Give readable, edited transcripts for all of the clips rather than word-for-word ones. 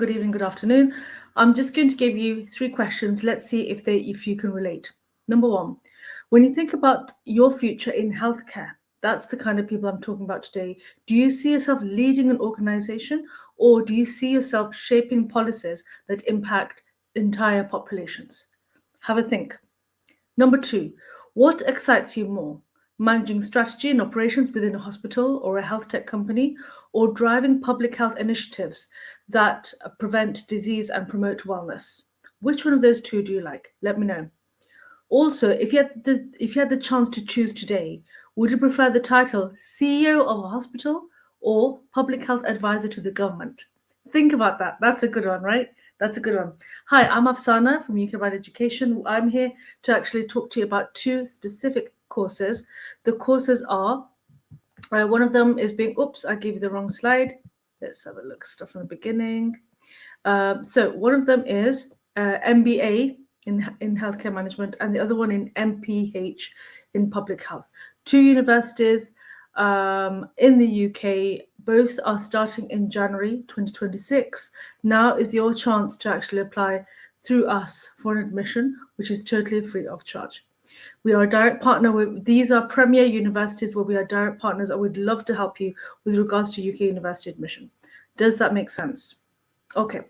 good evening, good afternoon. I'm just going to give you 3 questions. Let's see if you can relate. Number 1, when you think about your future in healthcare, that's the kind of people I'm talking about today. Do you see yourself leading an organization, or do you see yourself shaping policies that impact entire populations? Have a think. Number 2, what excites you more? Managing strategy and operations within a hospital or a health tech company, or driving public health initiatives that prevent disease and promote wellness? Which one of those two do you like? Let me know. Also, if you had the chance to choose today, would you prefer the title CEO of a hospital or public health advisor to the government? Think about that. That's a good one, right? That's a good one. Hi, I'm Afsana from UK Wide Education. I'm here to actually talk to you about 2 specific courses. The courses are, one of them is being, oops, I gave you the wrong slide. Let's have a look, stuff from the beginning. So one of them is MBA in healthcare management, and the other one in MPH in public health. 2 universities in the UK. Both are starting in January 2026. Now is your chance to actually apply through us for an admission, which is totally free of charge. We are a direct partner with, these are premier universities where we are direct partners. I would love to help you with regards to UK university admission. Does that make sense? Okay,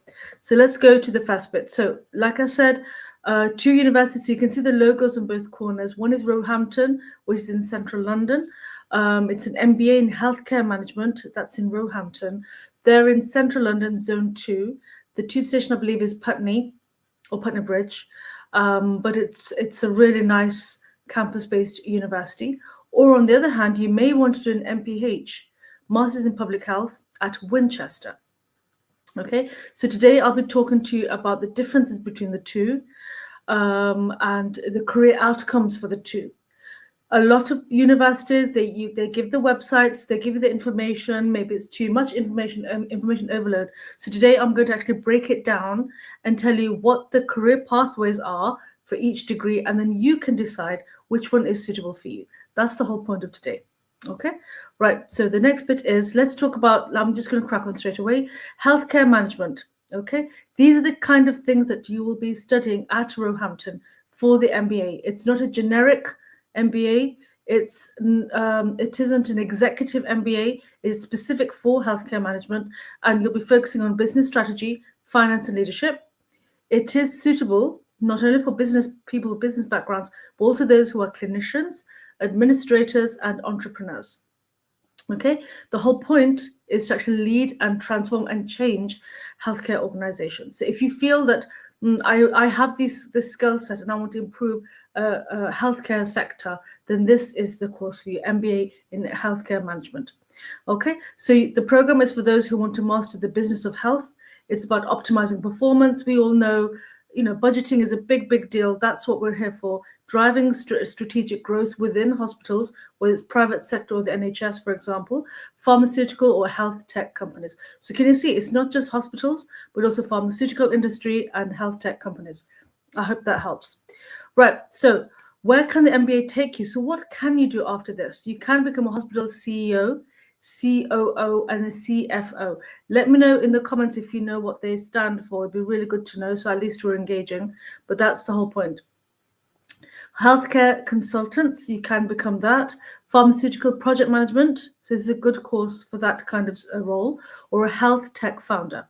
so let's go to the first bit. So like I said, 2 universities, so you can see the logos on both corners. One is Roehampton, which is in central London. It's an MBA in healthcare management. That's in Roehampton. They're in central London, zone 2. The tube station, I believe, is Putney or Putney Bridge. But it's a really nice campus-based university. Or on the other hand, you may want to do an MPH, Masters in Public Health, at Winchester. Okay, so today I'll be talking to you about the differences between the 2 and the career outcomes for the 2. A lot of universities, they give the websites, they give you the information. Maybe it's too much information, information overload. So today I'm going to actually break it down and tell you what the career pathways are for each degree, and then you can decide which one is suitable for you. That's the whole point of today. Okay, right. So the next bit is, let's talk about, I'm just going to crack on straight away, healthcare management. Okay, these are the kind of things that you will be studying at Roehampton for the MBA. It's not a generic MBA. It isn't an executive MBA. It's specific for healthcare management, and you'll be focusing on business strategy, finance, and leadership. It is suitable not only for business people with business backgrounds, but also those who are clinicians, administrators, and entrepreneurs. Okay, the whole point is to actually lead and transform and change healthcare organizations. So if you feel that I have this skill set and I want to improve healthcare sector, then this is the course for you, MBA in healthcare management. Okay, so the program is for those who want to master the business of health. It's about optimizing performance. We all know, budgeting is a big deal. That's what we're here for. Driving strategic growth within hospitals, whether it's private sector or the NHS, for example, pharmaceutical or health tech companies. So can you see, it's not just hospitals, but also pharmaceutical industry and health tech companies. I hope that helps. Right, so where can the MBA take you? So what can you do after this? You can become a hospital CEO, COO, and a CFO. Let me know in the comments if you know what they stand for. It'd be really good to know, so at least we're engaging. But that's the whole point. Healthcare consultants, you can become that. Pharmaceutical project management, so this is a good course for that kind of role, or a health tech founder.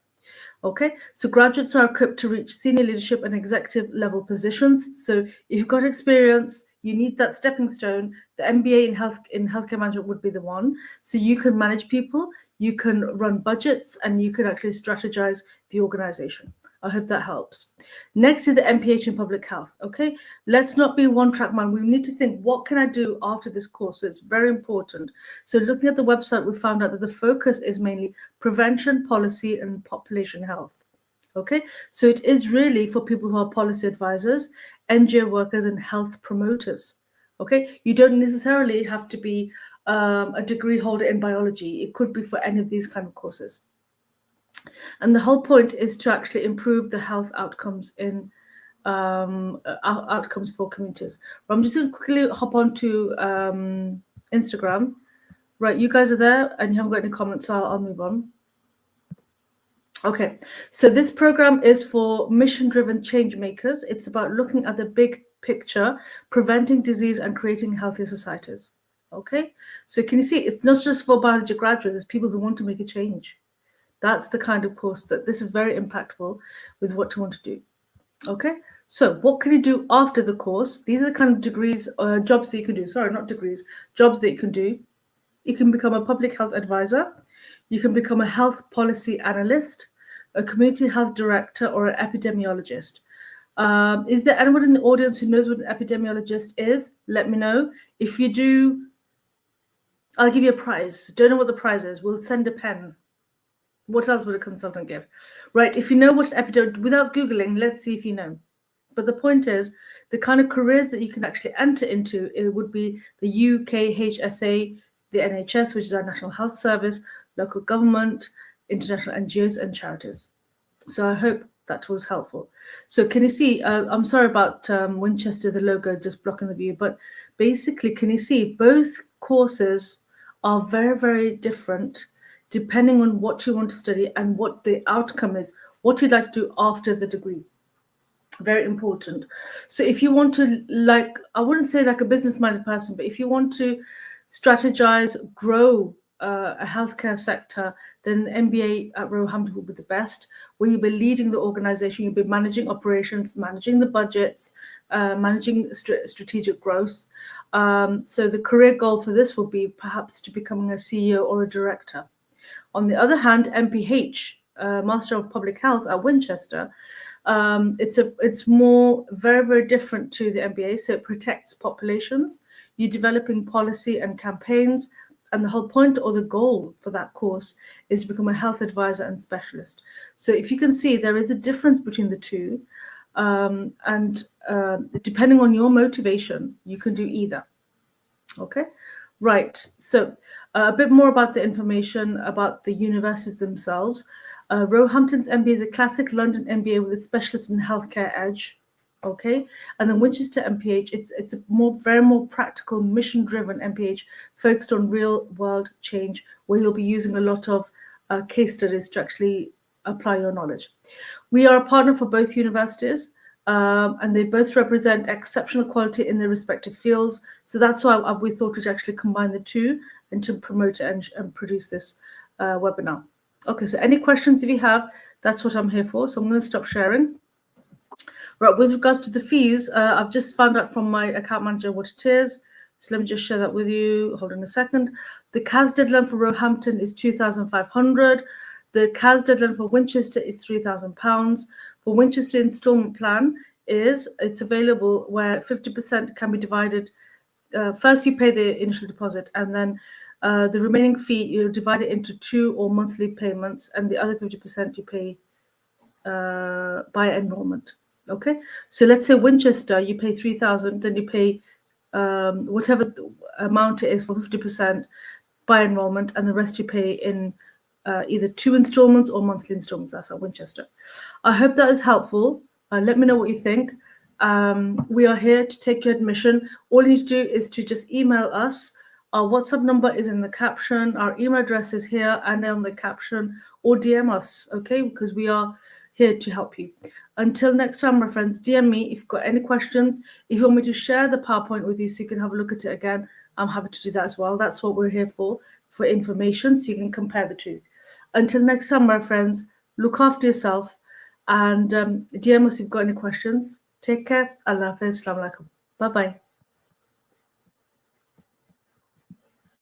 Okay, so graduates are equipped to reach senior leadership and executive level positions. So if you've got experience, you need that stepping stone. The MBA in healthcare management would be the one. So you can manage people, you can run budgets, and you can actually strategize the organization. I hope that helps. Next is the MPH in public health. Okay, let's not be one track mind. We need to think, what can I do after this course? So it's very important. So looking at the website, we found out that the focus is mainly prevention, policy, and population health. Okay, so it is really for people who are policy advisors, NGO workers, and health promoters. Okay, you don't necessarily have to be a degree holder in biology. It could be for any of these kind of courses. And the whole point is to actually improve the health outcomes in outcomes for communities. But I'm just going to quickly hop on to Instagram. Right, you guys are there and you haven't got any comments, so I'll move on. Okay, so this program is for mission-driven change makers. It's about looking at the big picture, preventing disease and creating healthier societies. Okay, so can you see it's not just for biology graduates, it's people who want to make a change. That's the kind of course that this is very impactful with what you want to do. Okay, so what can you do after the course? These are the kind of degrees, jobs that you can do. Sorry, not degrees, jobs that you can do. You can become a public health advisor. You can become a health policy analyst, a community health director, or an epidemiologist. Is there anyone in the audience who knows what an epidemiologist is? Let me know. If you do, I'll give you a prize. Don't know what the prize is. We'll send a pen. What else would a consultant give? Right, if you know what epidemic, without Googling, let's see if you know. But the point is, the kind of careers that you can actually enter into, it would be the UKHSA, the NHS, which is our National Health Service, local government, international NGOs, and charities. So I hope that was helpful. So can you see, I'm sorry about Winchester, the logo just blocking the view, but basically, can you see both courses are very, very different depending on what you want to study and what the outcome is, what you'd like to do after the degree. Very important. So if you want to, like, I wouldn't say like a business-minded person, but if you want to strategize, grow a healthcare sector, then MBA at Roehampton will be the best, where you'll be leading the organization, you'll be managing operations, managing the budgets, managing strategic growth. So the career goal for this will be perhaps to becoming a CEO or a director. On the other hand, MPH, Master of Public Health at Winchester, it's more very, very different to the MBA. So it protects populations. You're developing policy and campaigns, and the whole point or the goal for that course is to become a health advisor and specialist. So if you can see, there is a difference between the two, and depending on your motivation, you can do either. Okay, right. So a bit more about the information about the universities themselves. Roehampton's MBA is a classic London MBA with a specialist in healthcare edge. Okay, and then Winchester MPH, it's a very more practical, mission-driven MPH focused on real-world change, where you'll be using a lot of case studies to actually apply your knowledge. We are a partner for both universities, and they both represent exceptional quality in their respective fields. So that's why we thought we'd actually combine the two and to promote it and produce this webinar. Okay, so any questions if you have, that's what I'm here for. So I'm going to stop sharing. Right, with regards to the fees, I've just found out from my account manager what it is. So let me just share that with you. Hold on a second. The CAS deadline for Roehampton is £2,500. The CAS deadline for Winchester is £3,000. For Winchester installment plan it's available where 50% can be divided. First, you pay the initial deposit, and then the remaining fee, you divide it into 2 or monthly payments, and the other 50% you pay by enrollment. Okay, so let's say Winchester, you pay 3,000, then you pay whatever amount it is for 50% by enrollment, and the rest you pay in either 2 installments or monthly installments. That's at Winchester. I hope that is helpful. Let me know what you think. We are here to take your admission. All you need to do is to just email us. Our WhatsApp number is in the caption. Our email address is here and on the caption, or DM us, okay? Because we are here to help you. Until next time, my friends, DM me if you've got any questions. If you want me to share the PowerPoint with you so you can have a look at it again, I'm happy to do that as well. That's what we're here for information, so you can compare the two. Until next time, my friends, look after yourself and DM us if you've got any questions. Take care. Allah Hafiz. Assalamu alaikum. Bye-bye.